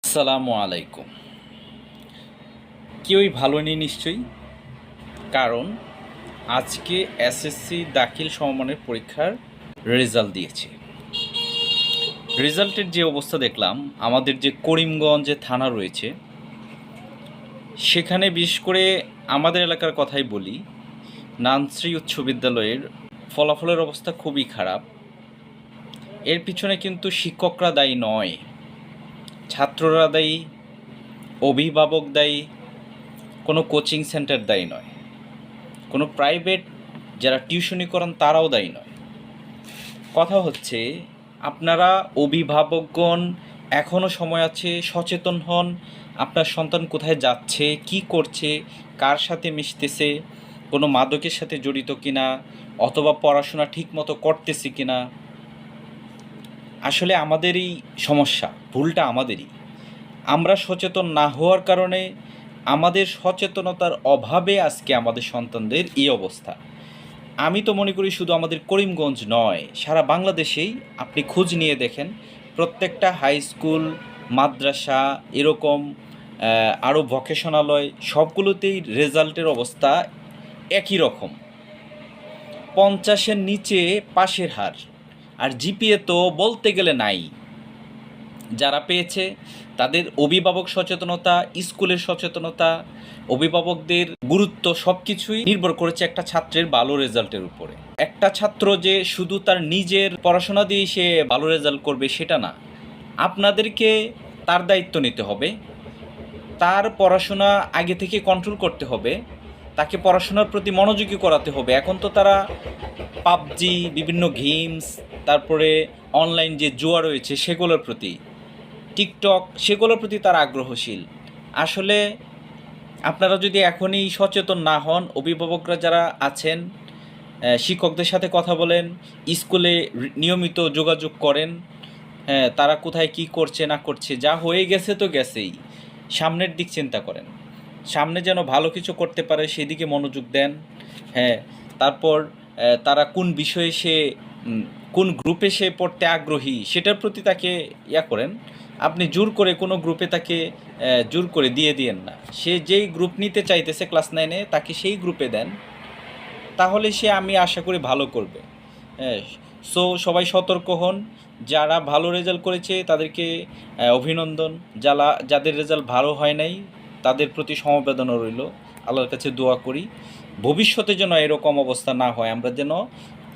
আসসালামু আলাইকুম। কেউই ভালো নেই নিশ্চয়ই, কারণ আজকে এসএসসি দাখিল সমমানের পরীক্ষার রেজাল্ট দিয়েছে। রেজাল্টের যে অবস্থা দেখলাম, আমাদের যে করিমগঞ্জে থানা রয়েছে সেখানে বিশেষ করে আমাদের এলাকার কথাই বলি, নানশ্রী উচ্চ বিদ্যালয়ের ফলাফলের অবস্থা খুবই খারাপ। এর পিছনে কিন্তু শিক্ষকরা দায়ী নয়, ছাত্ররা দায়ী, অভিভাবক দায়ী, কোনো কোচিং সেন্টার দায়ী নয়, কোনো প্রাইভেট যারা টিউশনি করান তারাও দায়ী নয়। কথা হচ্ছে, আপনারা অভিভাবকগণ এখনও সময় আছে, সচেতন হন। আপনার সন্তান কোথায় যাচ্ছে, কি করছে, কার সাথে মিশতেছে, কোনো মাদকের সাথে জড়িত কিনা, অথবা পড়াশোনা ঠিকমতো করতেছে কিনা। আসলে আমাদেরই সমস্যা, ভুলটা আমাদেরই। আমরা সচেতন না হওয়ার কারণে, আমাদের সচেতনতার অভাবে আজকে আমাদের সন্তানদের এই অবস্থা। আমি তো মনে করি শুধু আমাদের করিমগঞ্জ নয়, সারা বাংলাদেশেই আপনি খোঁজ নিয়ে দেখেন, প্রত্যেকটা হাই স্কুল, মাদ্রাসা, এরকম আরও ভকেশনালয়, সবগুলোতেই রেজাল্টের অবস্থা একই রকম। 50-এর নিচে পাশের হার, আর জিপিএ তো বলতে গেলে নাই। যারা পেয়েছে তাদের অভিভাবক সচেতনতা, স্কুলের সচেতনতা, অভিভাবকদের গুরুত্ব সব কিছুই নির্ভর করেছে একটা ছাত্রের ভালো রেজাল্টের উপরে। একটা ছাত্র যে শুধু তার নিজের পড়াশোনা দিয়ে সে ভালো রেজাল্ট করবে সেটা না, আপনাদেরকে তার দায়িত্ব নিতে হবে। তার পড়াশোনা আগে থেকে কন্ট্রোল করতে হবে, তাকে পড়াশোনার প্রতি মনোযোগী করাতে হবে। এখন তো তারা পাবজি, বিভিন্ন গেমস, তারপরে অনলাইন যে জুয়া রয়েছে সেগুলোর প্রতি, টিকটক, সেগুলোর প্রতি তারা আগ্রহশীল। আসলে আপনারা যদি এখনই সচেতন না হন, অভিভাবকরা যারা আছেন, শিক্ষকদের সাথে কথা বলেন, স্কুলে নিয়মিত যোগাযোগ করেন, হ্যাঁ, তারা কোথায় কি করছে না করছে, যা হয়ে গেছে তো গেছেই, সামনের দিক চিন্তা করেন, সামনে যেন ভালো কিছু করতে পারে সেদিকে মনোযোগ দেন। হ্যাঁ, তারপর তারা কোন বিষয়ে সে কোন গ্রুপে সে পড়তে আগ্রহী সেটার প্রতি তাকে করেন। আপনি জোর করে কোনো গ্রুপে তাকে জোর করে দিয়েন না। সে যেই গ্রুপ নিতে চাইতেছে ক্লাস 9-এ, তাকে সেই গ্রুপে দেন, তাহলে সে, আমি আশা করি, ভালো করবে। হ্যাঁ, সো সবাই সতর্ক হন। যারা ভালো রেজাল্ট করেছে তাদেরকে অভিনন্দন, যাদের রেজাল্ট ভালো হয় নাই তাদের প্রতি সমবেদনা রইল। আল্লাহর কাছে দোয়া করি ভবিষ্যতে যেন এরকম অবস্থা না হয়, আমরা যেন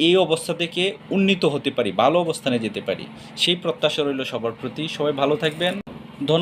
এই অবস্থা থেকে উন্নীত হতে পারি, ভালো অবস্থানে যেতে পারি, সেই প্রত্যাশা রইল সবার প্রতি। সবাই ভালো থাকবেন। ধন্যবাদ।